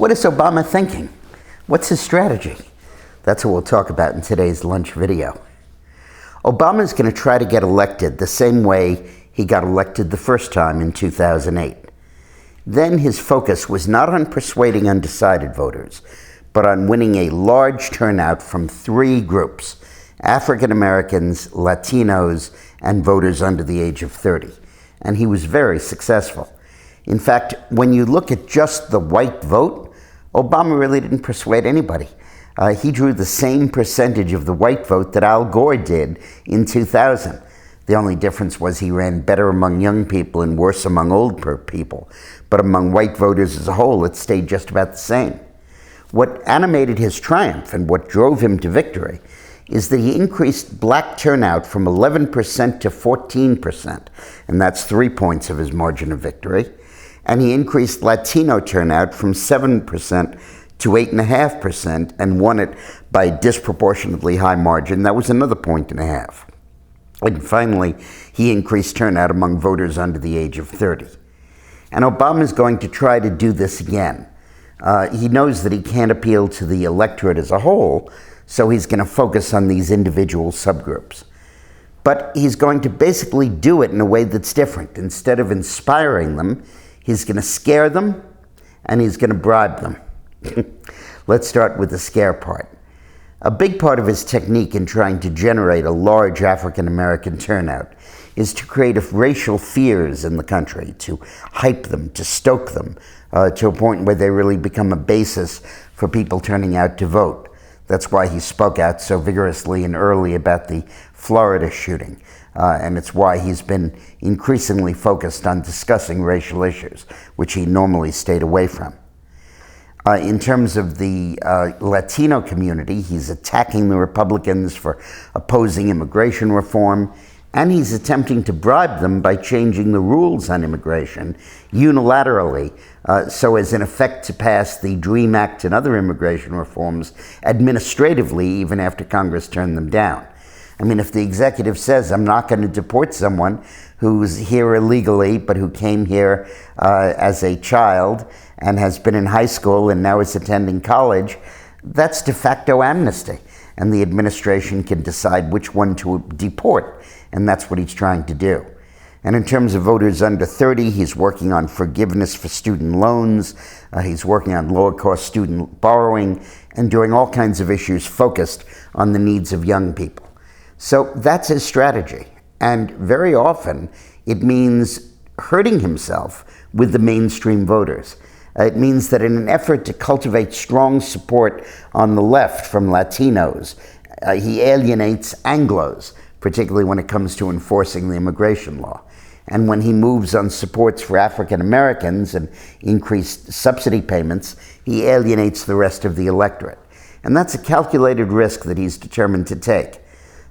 What is Obama thinking? What's his strategy? That's what we'll talk about in today's lunch video. Obama is going to try to get elected the same way he got elected the first time in 2008. Then his focus was not on persuading undecided voters, but on winning a large turnout from three groups: African Americans, Latinos, and voters under the age of 30. And he was very successful. In fact, when you look at just the white vote, Obama really didn't persuade anybody. He drew the same percentage of the white vote that Al Gore did in 2000. The only difference was he ran better among young people and worse among old people. But among white voters as a whole, it stayed just about the same. What animated his triumph and what drove him to victory is that he increased black turnout from 11% to 14%, and that's 3 points of his margin of victory. And he increased Latino turnout from 7% to 8.5% and won it by a disproportionately high margin. That was another 1.5 points. And finally, he increased turnout among voters under the age of 30. And Obama is going to try to do this again. He knows that he can't appeal to the electorate as a whole, so he's going to focus on these individual subgroups. But he's going to basically do it in a way that's different. Instead of inspiring them, he's going to scare them, and he's going to bribe them. Let's start with the scare part. A big part of his technique in trying to generate a large African American turnout is to create racial fears in the country, to hype them, to stoke them, to a point where they really become a basis for people turning out to vote. That's why he spoke out so vigorously and early about the Florida shooting. And it's why he's been increasingly focused on discussing racial issues, which he normally stayed away from. In terms of the Latino community, he's attacking the Republicans for opposing immigration reform, and he's attempting to bribe them by changing the rules on immigration unilaterally, so as in effect to pass the DREAM Act and other immigration reforms administratively, even after Congress turned them down. I mean, if the executive says, I'm not going to deport someone who's here illegally, but who came here as a child and has been in high school and now is attending college, that's de facto amnesty. And the administration can decide which one to deport. And that's what he's trying to do. And in terms of voters under 30, he's working on forgiveness for student loans. He's working on lower cost student borrowing and doing all kinds of issues focused on the needs of young people. So that's his strategy. And very often it means hurting himself with the mainstream voters. It means that in an effort to cultivate strong support on the left from Latinos, he alienates Anglos, particularly when it comes to enforcing the immigration law. And when he moves on supports for African Americans and increased subsidy payments, he alienates the rest of the electorate. And that's a calculated risk that he's determined to take.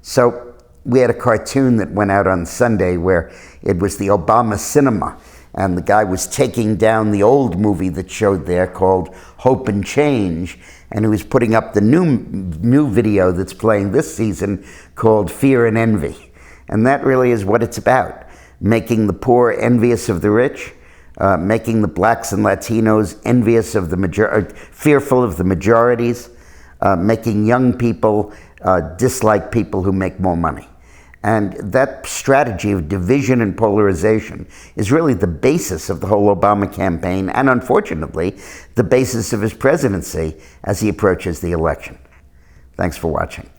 So we had a cartoon that went out on Sunday where it was the Obama Cinema, and the guy was taking down the old movie that showed there called Hope and Change, and he was putting up the new video that's playing this season called Fear and Envy. And that really is what it's about: making the poor envious of the rich, making the blacks and Latinos envious of the fearful of the majorities, making young people dislike people who make more money. And that strategy of division and polarization is really the basis of the whole Obama campaign, and unfortunately, the basis of his presidency as he approaches the election. Thanks for watching.